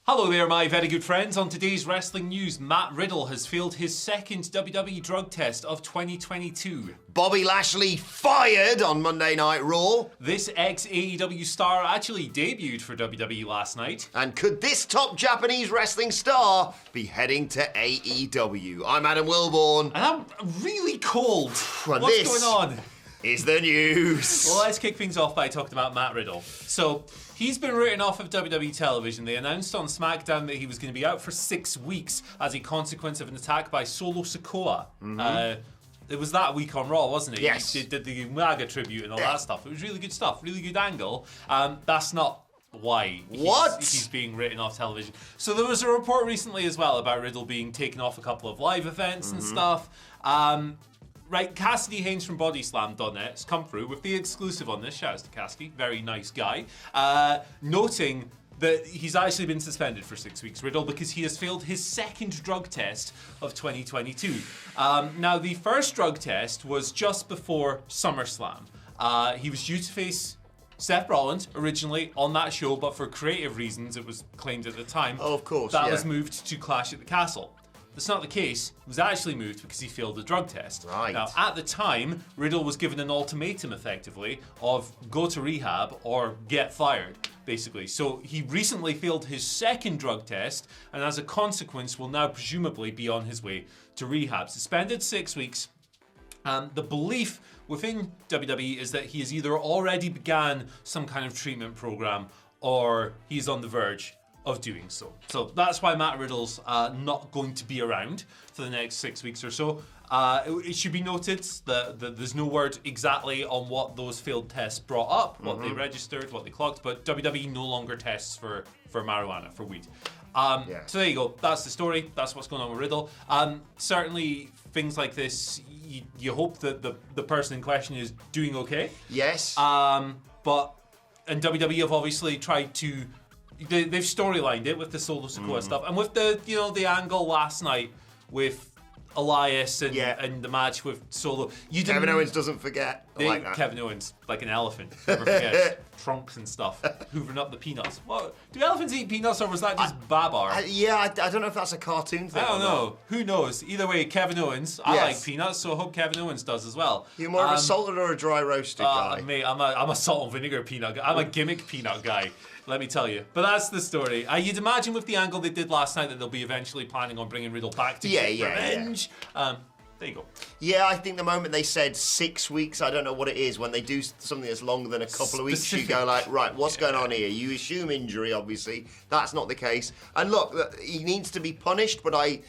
Hello there, my very good friends. On today's wrestling news, Matt Riddle has failed his second WWE drug test of 2022. Bobby Lashley fired on Monday Night Raw. This ex-AEW star actually debuted for WWE last night. And could this top Japanese wrestling star be heading to AEW? I'm Adam Wilborn. And I'm really cold. Well, What's going on? Is the news. Well, let's kick things off by talking about Matt Riddle. So, he's been written off of WWE television. They announced on SmackDown that he was going to be out for 6 weeks as a consequence of an attack by Solo Sikoa. It was that week on Raw, wasn't it? Yes. He did the Umaga tribute and all that stuff. It was really good stuff, really good angle. That's not why he's being written off television. So there was a report recently as well about Riddle being taken off a couple of live events and stuff. Right, Cassidy Haynes from BodySlam.net has come through with the exclusive on this. Shout out to Cassidy, very nice guy. Noting that he's actually been suspended for 6 weeks, Riddle, because he has failed his second drug test of 2022. Now, the first drug test was just before SummerSlam. He was due to face Seth Rollins originally on that show, but for creative reasons, it was claimed at the time. Oh, of course, that was moved to Clash at the Castle. That's not the case. It was actually moved because he failed the drug test. Right. Now, at the time, Riddle was given an ultimatum, effectively, of go to rehab or get fired, basically. So he recently failed his second drug test, and as a consequence, will now presumably be on his way to rehab. Suspended 6 weeks. The belief within WWE is that he has either already began some kind of treatment program or he's on the verge of doing so. So that's why Matt Riddle's not going to be around for the next 6 weeks or so. It should be noted that there's no word exactly on what those failed tests brought up, what they registered, what they clocked, but WWE no longer tests for marijuana, for weed. So there you go. That's the story. That's what's going on with Riddle. Certainly things like this, you hope that the person in question is doing okay. Yes. And WWE have obviously tried to they've storylined it with the Solo Sikoa stuff, and with the angle last night with Elias and the match with Solo. Kevin Owens doesn't forget. I like that. Kevin Owens, like an elephant, never forgets. Trunks and stuff, hoovering up the peanuts. What? Do elephants eat peanuts, or was that just Babar? I don't know if that's a cartoon thing. I don't know. Who knows? Either way, Kevin Owens. I like peanuts, so I hope Kevin Owens does as well. You're more of a salted or a dry roasted guy? Mate, I'm a salt and vinegar peanut guy. I'm a gimmick peanut guy. Let me tell you. But that's the story. You'd imagine with the angle they did last night that they'll be eventually planning on bringing Riddle back to get revenge. There you go. Yeah, I think the moment they said 6 weeks, I don't know what it is, when they do something that's longer than a couple of weeks, you go like, right, what's going on here? You assume injury, obviously. That's not the case. And look, he needs to be punished, but I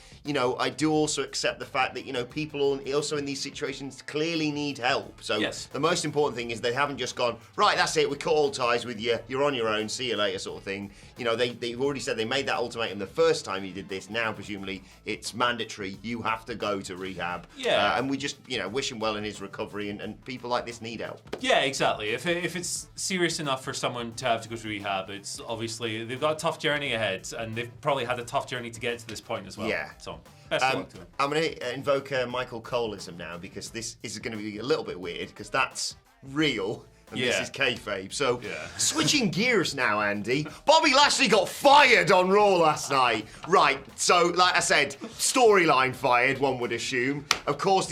do also accept the fact that, people also in these situations clearly need help. So the most important thing is they haven't just gone, right, that's it, we cut all ties with you, you're on your own, see you later sort of thing. They've already said they made that ultimatum the first time he did this. Now, presumably, it's mandatory. You have to go to rehab. Yeah. And we just, wish him well in his recovery, and people like this need help. Yeah, exactly. If it's serious enough for someone to have to go to rehab, it's obviously, they've got a tough journey ahead, and they've probably had a tough journey to get to this point as well. Yeah. So, best of luck to him. I'm going to invoke Michael Coleism now, because this is going to be a little bit weird, because that's real. And this is kayfabe. So, switching gears now, Andy. Bobby Lashley got fired on Raw last night. Right, so, like I said, storyline fired, one would assume. Of course,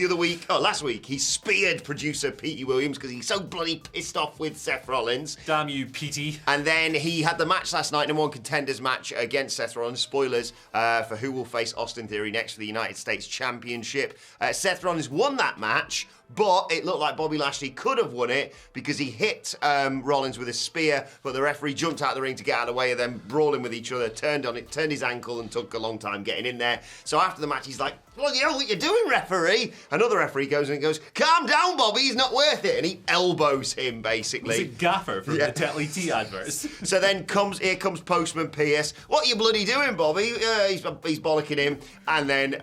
last week, he speared producer Petey Williams because he's so bloody pissed off with Seth Rollins. Damn you, Petey. And then he had the match last night, number one contenders match against Seth Rollins. Spoilers for who will face Austin Theory next for the United States Championship. Seth Rollins won that match, but it looked like Bobby Lashley could have won it because he hit Rollins with a spear, but the referee jumped out of the ring to get out of the way of them brawling with each other, turned his ankle, and took a long time getting in there. So after the match, he's like, well, you know what you're doing, referee? Another referee goes and goes, calm down, Bobby, he's not worth it. And he elbows him, basically. He's a gaffer from the Tetley Tea adverts. So then here comes Postman Pierce. What are you bloody doing, Bobby? He's bollocking him. And then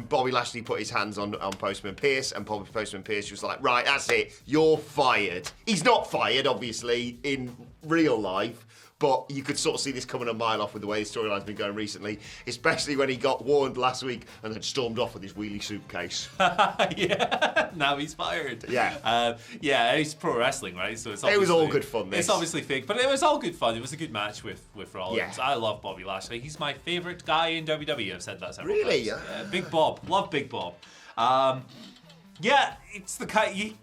Bobby Lashley put his hands on Postman Pierce, and Postman Pierce was like, right, that's it, you're fired. He's not fired, obviously, in real life, But you could sort of see this coming a mile off with the way the storyline's been going recently, especially when he got warned last week and then stormed off with his wheelie suitcase. Yeah, now he's fired. Yeah. Yeah, it's pro wrestling, right? So it was all good fun, this. It's obviously fake, but it was all good fun. It was a good match with Rollins. Yeah. I love Bobby Lashley. He's my favourite guy in WWE. I've said that several Really? times. Big Bob. Love Big Bob. Yeah, it's the kind.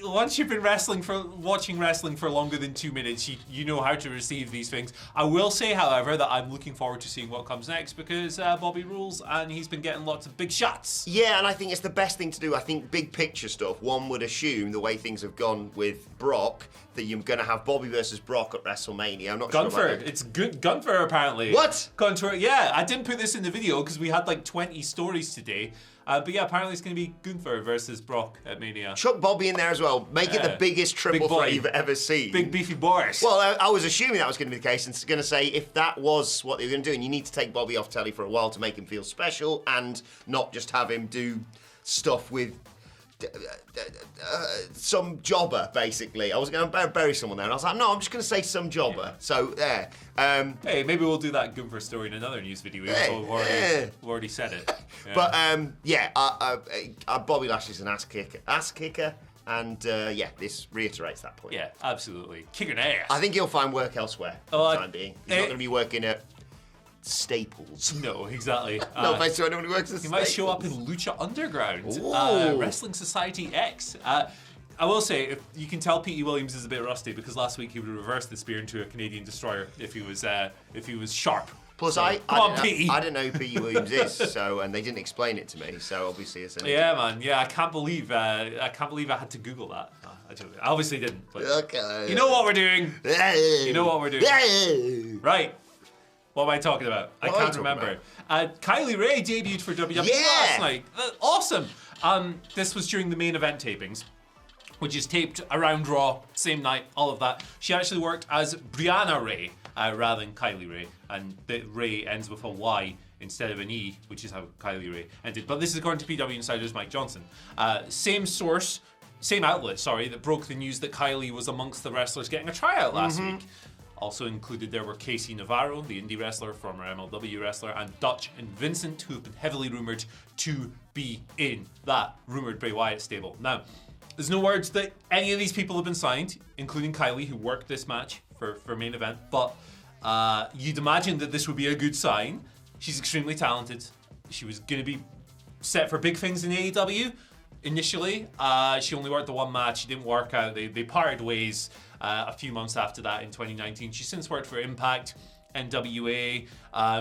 Once you've been watching wrestling for longer than 2 minutes, you know how to receive these things. I will say, however, that I'm looking forward to seeing what comes next because Bobby rules and he's been getting lots of big shots. Yeah, and I think it's the best thing to do. I think big picture stuff. One would assume the way things have gone with Brock that you're going to have Bobby versus Brock at WrestleMania. I'm not sure about that. It's good. Gunther apparently. What? Gunther. Yeah, I didn't put this in the video because we had like 20 stories today. But yeah, apparently it's going to be Gunther versus Brock at Mania. Chuck Bobby in there as well. Make it the biggest triple threat you've ever seen. Big beefy Boris. Well, I was assuming that was going to be the case, and it's going to say if that was what they were going to do, and you need to take Bobby off telly for a while to make him feel special, and not just have him do stuff with some jobber, basically. I was going to bury someone there, and I was like, no, I'm just going to say some jobber. Yeah. So, there. Hey, maybe we'll do that Gunther story in another news video. We've already said it. Yeah. But, Bobby Lashley's an ass kicker. And, this reiterates that point. Yeah, absolutely. Kicking ass. I think he'll find work elsewhere for the time being. He's not going to be working at Staples. No, exactly. No offense to anyone who works at He Staples. might show up in Lucha Underground, Wrestling Society X. I will say, if you can tell Petey Williams is a bit rusty because last week he would reverse the spear into a Canadian destroyer if he was sharp. Plus, so, I didn't know who Petey Williams is, and they didn't explain it to me. So obviously, it's man. Yeah, I can't believe I had to Google that. I obviously didn't. But okay. You know what we're doing. Right. What am I talking about? I can't remember. Kylie Ray debuted for WWE last night. Awesome. This was during the main event tapings, which is taped around Raw, same night, all of that. She actually worked as Brianna Ray rather than Kylie Ray, and the Ray ends with a Y instead of an E, which is how Kylie Ray ended. But this is according to PW Insider's Mike Johnson. Same outlet, that broke the news that Kylie was amongst the wrestlers getting a tryout last week. Also included there were Casey Navarro, the indie wrestler, former MLW wrestler, and Dutch and Vincent, who have been heavily rumoured to be in that rumoured Bray Wyatt stable. Now, there's no words that any of these people have been signed, including Kylie, who worked this match for main event, but you'd imagine that this would be a good sign. She's extremely talented. She was going to be set for big things in AEW initially. She only worked the one match. She didn't work out. They parted ways a few months after that in 2019. She's since worked for Impact, NWA.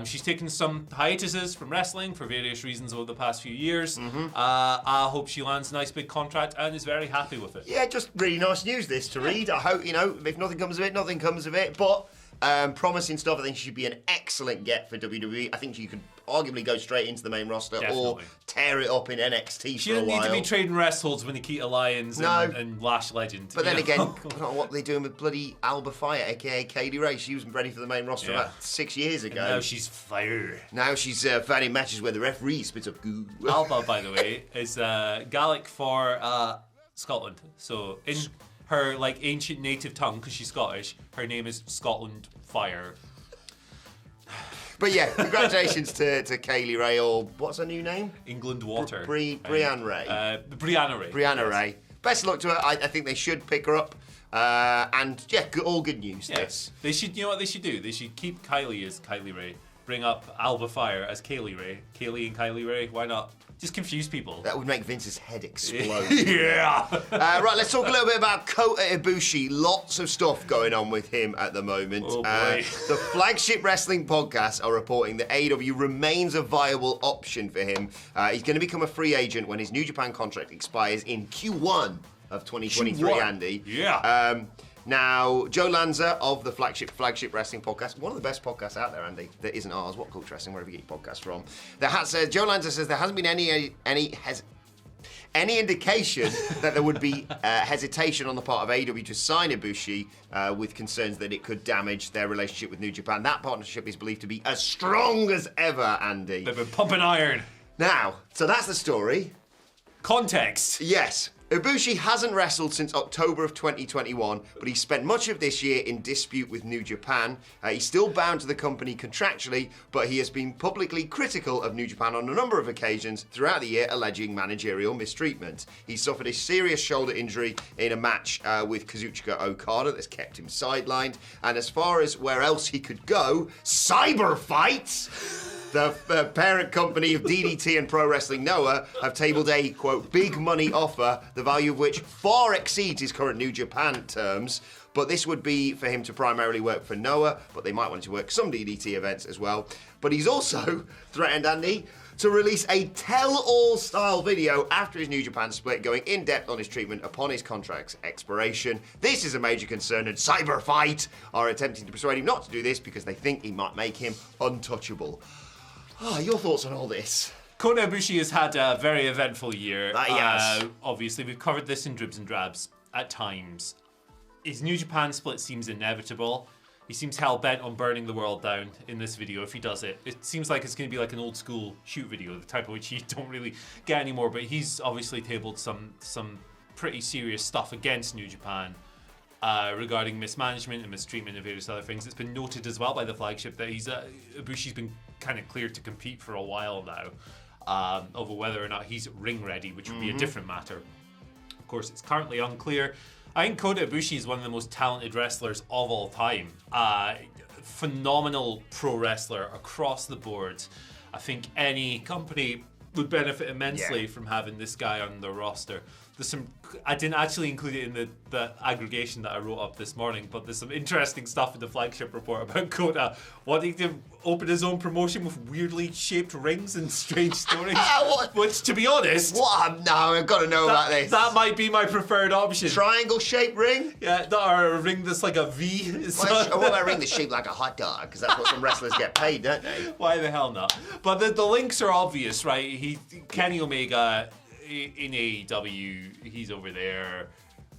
She's taken some hiatuses from wrestling for various reasons over the past few years. I hope she lands a nice big contract and is very happy with it. Yeah, just really nice news this to read. I hope, if nothing comes of it, nothing comes of it. But promising stuff. I think she should be an excellent get for WWE. I think she could arguably go straight into the main roster or tear it up in NXT she for a while. She doesn't need to be trading rest holds with Nikita Lyons and Lash Legend. But then again, what are they doing with bloody Alba Fire, a.k.a. Kaylee Ray? She was ready for the main roster about 6 years ago. And now she's fired. Now she's finding matches where the referee spits up goo. Alba, by the way, is Gaelic for Scotland. So in her ancient native tongue, because she's Scottish, her name is Scotland Fire. But yeah, congratulations to Kaylee Ray, or what's her new name? England Water. Brianna Ray. Brianna Ray. Brianna Ray. Best of luck to her. I think they should pick her up. And yeah, all good news. Yes. They should. You know what they should do? They should keep Kylie as Kylie Ray. Bring up Alba Fire as Kaylee Ray. Kaylee and Kylie Ray. Why not? Just confuse people. That would make Vince's head explode. Yeah. Right, let's talk a little bit about Kota Ibushi. Lots of stuff going on with him at the moment. Oh boy. The flagship wrestling podcasts are reporting that AEW remains a viable option for him. He's going to become a free agent when his New Japan contract expires in Q1 of 2023, Andy. Yeah. Now, Joe Lanza of the flagship wrestling podcast, one of the best podcasts out there, Andy, that isn't ours, WhatCulture Wrestling, wherever you get your podcasts from. Joe Lanza says there hasn't been any indication that there would be hesitation on the part of AEW to sign Ibushi with concerns that it could damage their relationship with New Japan. That partnership is believed to be as strong as ever, Andy. They've been pumping iron. Now, so that's the story. Context. Yes. Ibushi hasn't wrestled since October of 2021, but he spent much of this year in dispute with New Japan. He's still bound to the company contractually, but he has been publicly critical of New Japan on a number of occasions throughout the year, alleging managerial mistreatment. He suffered a serious shoulder injury in a match with Kazuchika Okada that's kept him sidelined. And as far as where else he could go, Cyber Fight! The parent company of DDT and Pro Wrestling Noah have tabled a, quote, big money offer, the value of which far exceeds his current New Japan terms. But this would be for him to primarily work for Noah, but they might want him to work some DDT events as well. But he's also threatened, Andy, to release a tell-all style video after his New Japan split, going in-depth on his treatment upon his contract's expiration. This is a major concern, and Cyber Fight are attempting to persuade him not to do this because they think he might make him untouchable. Your thoughts on all this? Kota Ibushi has had a very eventful year. That he has. Obviously, we've covered this in dribs and drabs at times. His New Japan split seems inevitable. He seems hell-bent on burning the world down in this video if he does it. It seems like it's going to be like an old-school shoot video, the type of which you don't really get anymore, but he's obviously tabled some pretty serious stuff against New Japan regarding mismanagement and mistreatment and various other things. It's been noted as well by the flagship that Ibushi's been kind of cleared to compete for a while now, over whether or not he's ring ready, which would be a different matter. Of course, it's currently unclear. I think Kota Ibushi is one of the most talented wrestlers of all time. Phenomenal pro wrestler across the board. I think any company would benefit immensely from having this guy on the roster. I didn't actually include it in the aggregation that I wrote up this morning, but there's some interesting stuff in the flagship report about Kota wanting to open his own promotion with weirdly shaped rings and strange stories. Which, to be honest... I've got to know about this. That might be my preferred option. Triangle-shaped ring? Yeah, or a ring that's like a V. What about a ring that's shaped like a hot dog? Because that's what some wrestlers get paid, don't they? Why the hell not? But the links are obvious, right? Kenny Omega... in AEW, he's over there.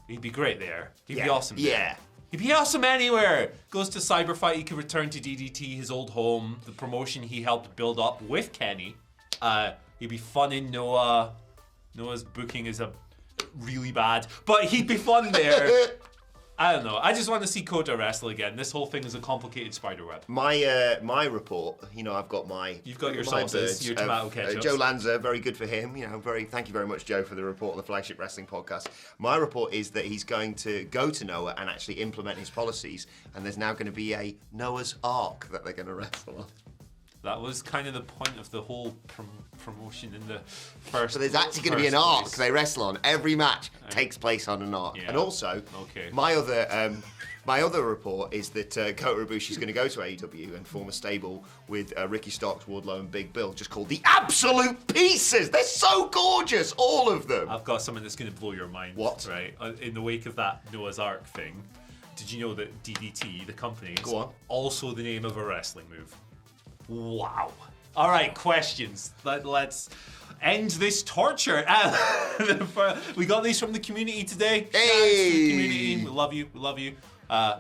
He'd be great there. He'd be awesome there. Yeah. He'd be awesome anywhere. Goes to Cyber Fight, he could return to DDT, his old home, the promotion he helped build up with Kenny. He'd be fun in Noah. Noah's booking is really bad, but he'd be fun there. I don't know. I just want to see Kota wrestle again. This whole thing is a complicated spiderweb. My report, I've got You've got your sauces, your tomato ketchup. Joe Lanza, very good for him. Thank you very much, Joe, for the report on the Flagship Wrestling podcast. My report is that he's going to go to Noah and actually implement his policies, and there's now going to be a Noah's Ark that they're going to wrestle on. That was kind of the point of the whole promotion in the first. So there's actually going to be an arc they wrestle on. Every match takes place on an arc. Yeah. And also, my other report is that Kota Ibushi is going to go to AEW and form a stable with Ricky Starks, Wardlow, and Big Bill, just called the Absolute Pieces. They're so gorgeous, all of them. I've got something that's going to blow your mind. What? Right, in the wake of that Noah's Ark thing, did you know that DDT, the company, is also the name of a wrestling move? Wow. All right, questions. Let's end this torture. We got these from the community today. Hey! The community. We love you. We love you.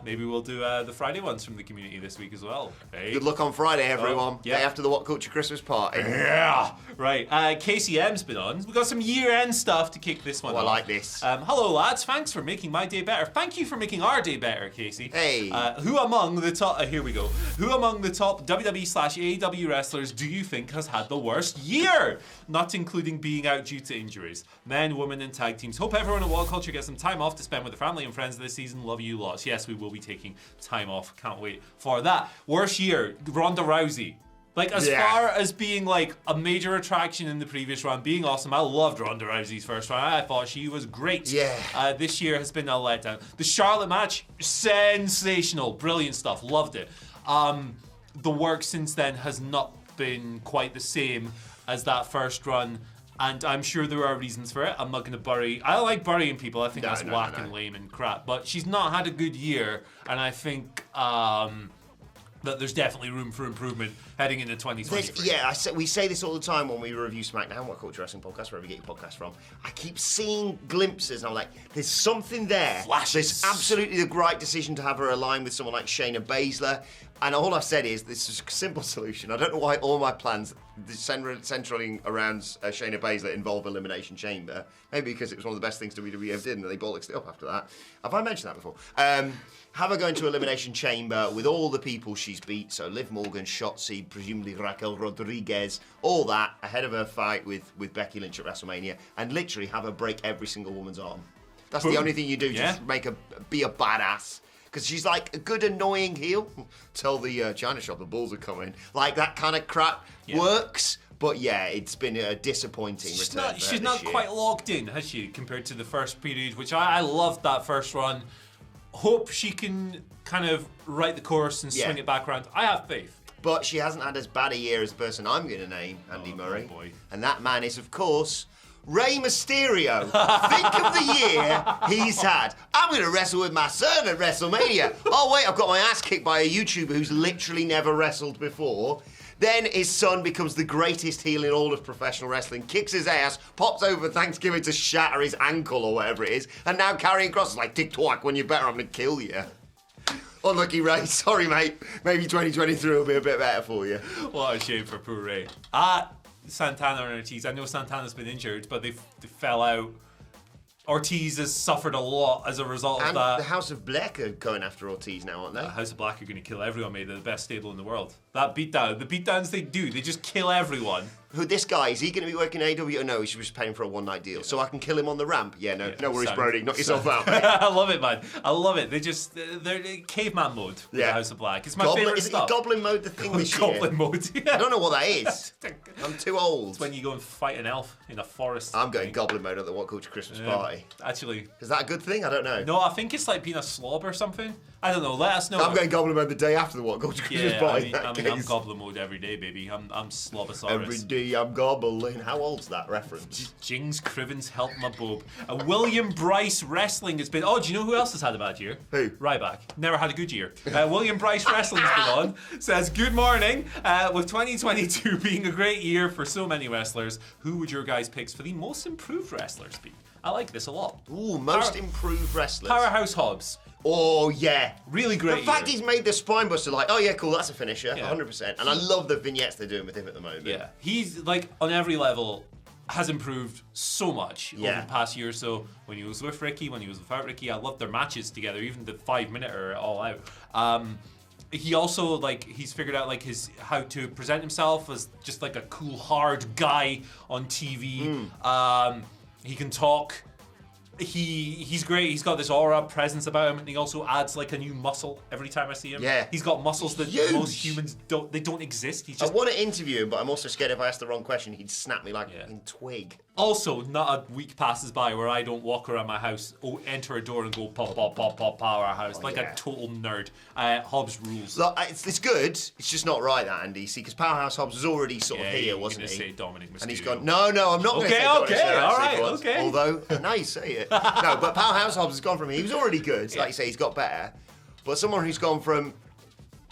Maybe we'll do the Friday ones from the community this week as well. Hey. Good luck on Friday, everyone. Day after the WhatCulture Christmas party. Yeah. Right. KCM's been on. We've got some year-end stuff to kick this one off. I like this. Hello, lads. Thanks for making my day better. Thank you for making our day better, Casey. Hey. Who among the top... here we go. Who among the top WWE/AEW wrestlers do you think has had the worst year? Not including being out due to injuries. Men, women, and tag teams. Hope everyone at WhatCulture gets some time off to spend with their family and friends this season. Love you lots. Yes, we will be taking time off. Can't wait for that. Worst year, Ronda Rousey. As far as being a major attraction in the previous round, being awesome, I loved Ronda Rousey's first round. I thought she was great. Yeah. This year has been a letdown. The Charlotte match, sensational, brilliant stuff. Loved it. The work since then has not been quite the same as that first run. And I'm sure there are reasons for it. I'm not going to bury... I don't like burying people. I think that's whack and lame and crap. But she's not had a good year. And I think that there's definitely room for improvement heading into 2023. We say this all the time when we review SmackDown, WhatCulture Wrestling Podcast, wherever you get your podcast from. I keep seeing glimpses, and I'm like, there's something there. Flashes. There's absolutely the right decision to have her align with someone like Shayna Baszler. And all I've said is, this is a simple solution. I don't know why all my plans centering around Shayna Baszler involve Elimination Chamber. Maybe because it was one of the best things WWE ever did and they bollocksed it up after that. Have I mentioned that before? Have her go into Elimination Chamber with all the people she's beat. So Liv Morgan, Shotzi, presumably Raquel Rodriguez, all that ahead of her fight with Becky Lynch at WrestleMania. And literally have her break every single woman's arm. That's the only thing you do, just make her be a badass. Because she's like a good annoying heel. Tell the China shop the Bulls are coming. Like that kind of crap works. But yeah, it's been a disappointing return. She's not quite locked in, has she, compared to the first period, which I loved that first run. Hope she can kind of right the course and swing it back around. I have faith. But she hasn't had as bad a year as the person I'm going to name, Andy Murray. Boy. And that man is, of course, Rey Mysterio. Think of the year he's had. I'm going to wrestle with my son at WrestleMania. Oh, wait, I've got my ass kicked by a YouTuber who's literally never wrestled before. Then his son becomes the greatest heel in all of professional wrestling, kicks his ass, pops over Thanksgiving to shatter his ankle or whatever it is, and now carrying crosses like tick-tock when you're better, I'm going to kill you. Unlucky Ray. Sorry, mate. Maybe 2023 will be a bit better for you. What a shame for poor Ray. Santana and Ortiz. I know Santana's been injured, but they fell out. Ortiz has suffered a lot as a result of that. The House of Black are going after Ortiz now, aren't they? House of Black are going to kill everyone, mate. They're the best stable in the world. That beatdown, the beatdowns they do, they just kill everyone. Who, this guy, is he going to be working AEW? Or no, he's just paying for a one-night deal. So I can kill him on the ramp? Yeah, no worries, Brody. Knock yourself out. I love it, man. I love it. They're caveman mode with the House of Black. It's my favourite stuff. Is Goblin mode the thing this year? Goblin mode, yeah. I don't know what that is. I'm too old. It's when you go and fight an elf in a forest. I'm going Goblin mode at the WhatCulture Christmas party. Actually. Is that a good thing? I don't know. No, I think it's like being a slob or something. I don't know. Let us know. I'm going Goblin mode the day after the WhatCulture Christmas party. I mean, I'm Goblin mode every day, baby. I'm Slobosaurus. Every day I'm Goblin. How old's that reference? Jings Crivens help my boob. William Bryce Wrestling has been... Oh, do you know who else has had a bad year? Who? Ryback. Never had a good year. William Bryce Wrestling's been on. Says, good morning. With 2022 being a great year for so many wrestlers, who would your guys' picks for the most improved wrestlers be? I like this a lot. Ooh, most improved wrestlers. Powerhouse Hobbs. Oh, yeah. Really great. The fact he's made the Spinebuster like, oh, yeah, cool, that's a finisher, 100%. And I love the vignettes they're doing with him at the moment. Yeah. He's, like, on every level, has improved so much over the past year or so. When he was with Ricky, when he was without Ricky, I loved their matches together, even the 5-minute All Out. He also, like, he's figured out, like, how to present himself as just, like, a cool, hard guy on TV. He can talk. He's great. He's got this aura, presence about him, and he also adds like a new muscle every time I see him. Yeah, he's got muscles that most humans don't. They don't exist. He's just... I want to interview him, but I'm also scared if I ask the wrong question, he'd snap me like a twig. Also, not a week passes by where I don't walk around my house, enter a door and go pop, pop, pop, pop, powerhouse, a total nerd. Hobbs rules. Look, it's good. It's just not right, that, Andy. See, because Powerhouse Hobbs was already sort of here, wasn't he? Say Dominic Mysterio. And he's gone, no, I'm not going to say Dominic Mysterio. All right, okay. Although, now you say it. No, but Powerhouse Hobbs has gone from he was already good. Like you say, he's got better. But someone who's gone from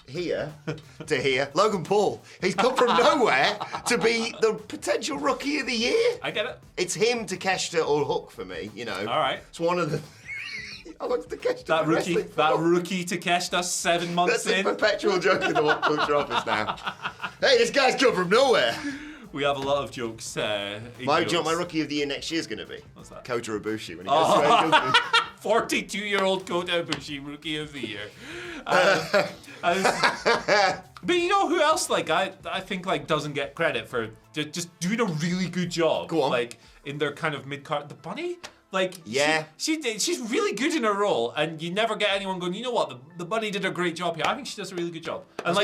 here to here, Logan Paul. He's come from nowhere to be the potential rookie of the year. I get it. It's him, Takeshita, or Hook for me, you know. All right. It's one of the... I looked Takeshita. That rookie Takeshita 7 months in. That's a perpetual joke in the WhatCulture office now. Hey, this guy's come from nowhere. We have a lot of jokes. Do you know what my rookie of the year next year is going to be? What's that? Kota Ibushi when he goes to 42-year-old Kota Ibushi, rookie of the year. But you know who else? Like I think like doesn't get credit for just doing a really good job. Go on. Like in their kind of mid-card, the Bunny. Like she's really good in her role, and you never get anyone going, you know what, the Bunny did a great job here. I think she does a really good job. And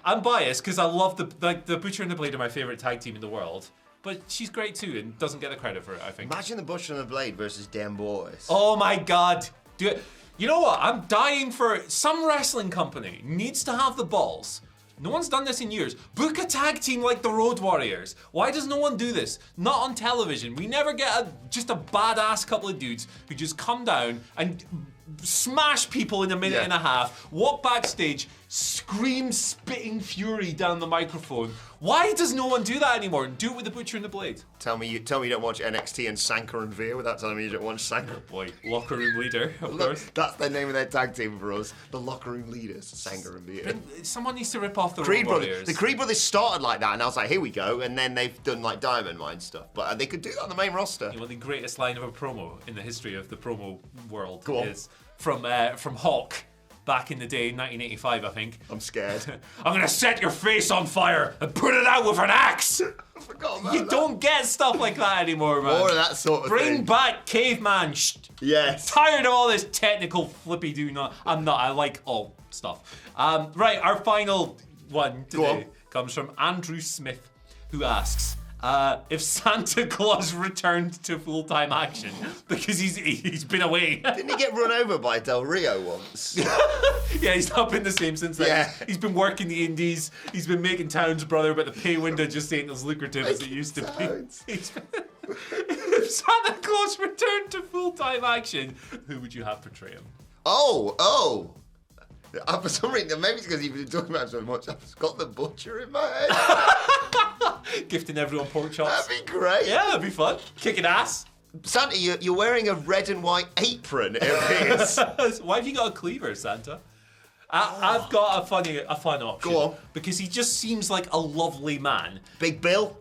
I'm biased because I love the Butcher and the Blade are my favorite tag team in the world. But she's great too and doesn't get the credit for it, I think. Imagine the Butcher and the Blade versus Damn Boys. Oh my God. Do it. You know what? I'm dying for some wrestling company needs to have the balls. No one's done this in years. Book a tag team like the Road Warriors. Why does no one do this? Not on television. We never get just a badass couple of dudes who just come down and smash people in a minute and a half, walk backstage, scream spitting fury down the microphone. Why does no one do that anymore? Do it with the Butcher and the Blade. Tell me you don't watch NXT and Sanker and Veer without telling me you don't watch Sanker. Boy, locker room leader, of course. That's the name of their tag team for us. The locker room leaders, Sanker and Veer. Someone needs to rip off the Creed Road Brothers. Warriors. The Creed Brothers started like that, and I was like, here we go. And then they've done like Diamond Mine stuff, but they could do that on the main roster. You know, the greatest line of a promo in the history of the promo world Go on. is from Hawk. Back in the day, 1985, I think. I'm scared. I'm gonna set your face on fire and put it out with an axe. I forgot about You that. don't get stuff like that anymore, man. More of that sort of Bring thing. back caveman. Yes. Tired of all this technical flippy do. Not. I'm not. I like all stuff. Right, our final one today comes from Andrew Smith, who asks. If Santa Claus returned to full-time action because he's been away. Didn't he get run over by Del Rio once? Yeah, he's not been the same since then. Yeah. He's been working the indies. He's been making Towns Brother, but the pay window just ain't as lucrative as it used to be. If Santa Claus returned to full-time action, who would you have portray him? Oh. For some reason, maybe it's because you've been talking about it so much, I've got the Butcher in my head. Gifting everyone pork chops. That'd be great. Yeah, that'd be fun. Kicking ass. Santa, you're wearing a red and white apron, it appears. Why have you got a cleaver, Santa? I've got a fun option. Go on. Because he just seems like a lovely man. Big Bill.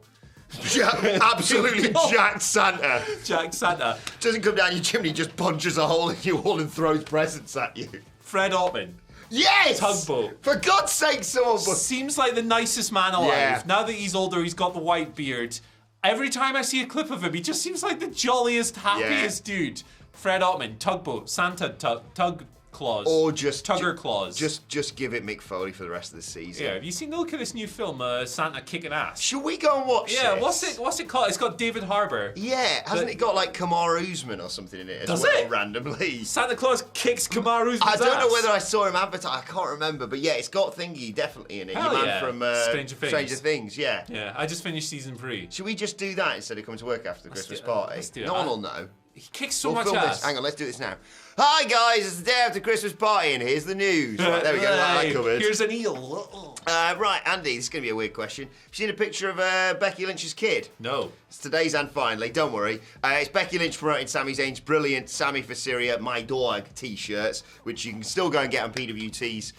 Absolutely jacked Santa. Jack Santa. Doesn't come down your chimney, just punches a hole in your wall and throws presents at you. Fred Ottman. Yes! Tugboat. For God's sake, someone... Seems like the nicest man alive. Yeah. Now that he's older, he's got the white beard. Every time I see a clip of him, he just seems like the jolliest, happiest dude. Fred Ottman, Tugboat, Santa Tug Claus. Or just... Tugger Claus. Just give it Mick Foley for the rest of the season. Yeah, have you seen the look of this new film, Santa Kicking Ass? Should we go and watch Yeah, this? what's it called? It's got David Harbour. Yeah, hasn't it got like Kamar Usman or something in it as Does well, it? randomly? Santa Claus kicks Kamaru's I don't know ass. whether I saw him advertised. I can't remember, but yeah, it's got Thingy definitely in it. Hell Your man yeah. from Stranger Things. Yeah. Yeah, I just finished season 3. Should we just do that instead of coming to work after the Christmas party? let's do it. No one will know. He kicks so We'll much film ass. this. Hang on, let's do this now. Hi guys, it's the day after Christmas party, and here's the news. Right, there we go. That covered. Here's an eel. Right, Andy, this is going to be a weird question. Have you seen a picture of Becky Lynch's kid? No. It's today's and finally, don't worry. It's Becky Lynch promoting Sami Zayn's brilliant Sammy for Syria My Dog t-shirts, which you can still go and get on PWT's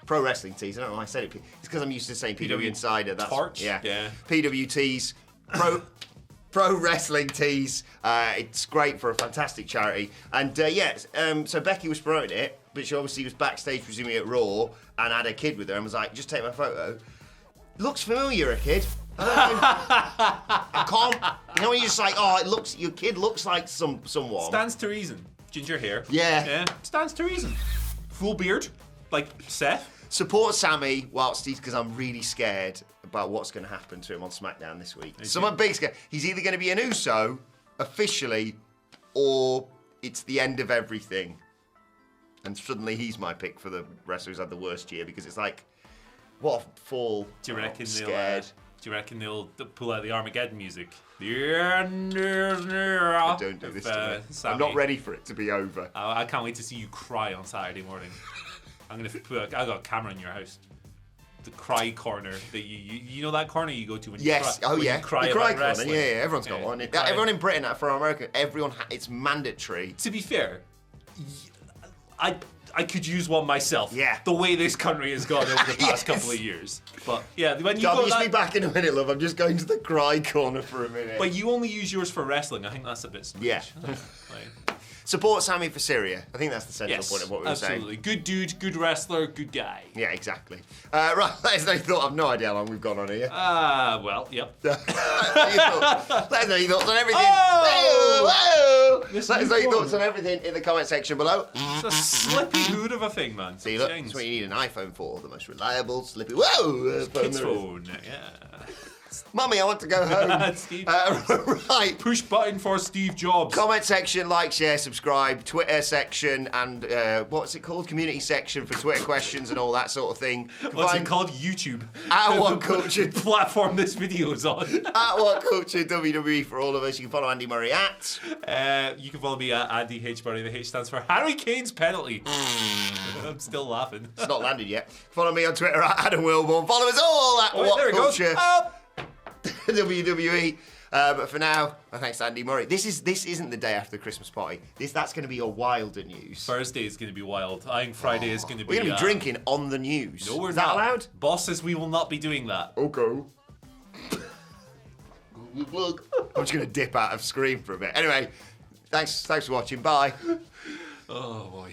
Pro Wrestling Tees. I don't know why I said it. It's because I'm used to saying PW Insider. That's, Torch? Yeah. Yeah. PWT's Pro Wrestling Tees. It's great for a fantastic charity. And so Becky was promoting it, but she obviously was backstage presumably at Raw and had a kid with her and was like, just take my photo. Looks familiar, a kid. I don't know. I can't. You know when you're just like, your kid looks like someone. Stands to reason. Ginger hair. Yeah. Stands to reason. Full beard, like Seth. Support Sammy whilst because I'm really scared about what's going to happen to him on SmackDown this week. Someone big scared. He's either going to be an Uso officially, or it's the end of everything. And suddenly he's my pick for the wrestler who's had the worst year because it's like, what a fall. Do you reckon scared. Do you reckon they'll pull out the Armageddon music? The end is near. Don't do this to me. Sammy. I'm not ready for it to be over. I can't wait to see you cry on Saturday morning. I got a camera in your house. The cry corner that you know that corner you go to when you cry. Oh when yeah, you cry the about cry corner. wrestling. Yeah, everyone's got one. Cry. Everyone in Britain, for America, it's mandatory. To be fair, I could use one myself. Yeah. The way this country has gone over the past couple of years. But yeah, when you go Be back in a minute, love. I'm just going to the cry corner for a minute. But you only use yours for wrestling. I think that's a bit smooth. Yeah. Support Sammy for Syria. I think that's the central point of what we were saying. Absolutely. Good dude, good wrestler, good guy. Yeah, exactly. Right, let us know your thoughts. I've no idea how long we've gone on here. Well, yep. Let us know your thoughts on everything. Oh! Let us know your thoughts on everything in the comment section below. It's a slippy hood of a thing, man. See, look, that's what you need an iPhone for. The most reliable, slippy, phone Kids there is. phone, yeah. Mummy, I want to go home. Steve Right. Push button for Steve Jobs. Comment section, like, share, subscribe. Twitter section and what's it called? Community section for Twitter questions and all that sort of thing. What's it called? YouTube. At WhatCulture. Platform this video is on. At WhatCulture WWE for all of us. You can follow Andy Murray at. You can follow me at Andy H. Murray. The H stands for Harry Kane's penalty. I'm still laughing. It's not landed yet. Follow me on Twitter at Adam Wilborn. Follow us all at WhatCulture. WWE. But for now, my thanks to Andy Murray. This isn't the day after the Christmas party. That's going to be your wilder news. Thursday is going to be wild. I think Friday is going to be. We're going to be drinking on the news. No, we're is not. that allowed? Boss says we will not be doing that. Okay. I'm just going to dip out of screen for a bit. Anyway, thanks for watching. Bye. Oh boy.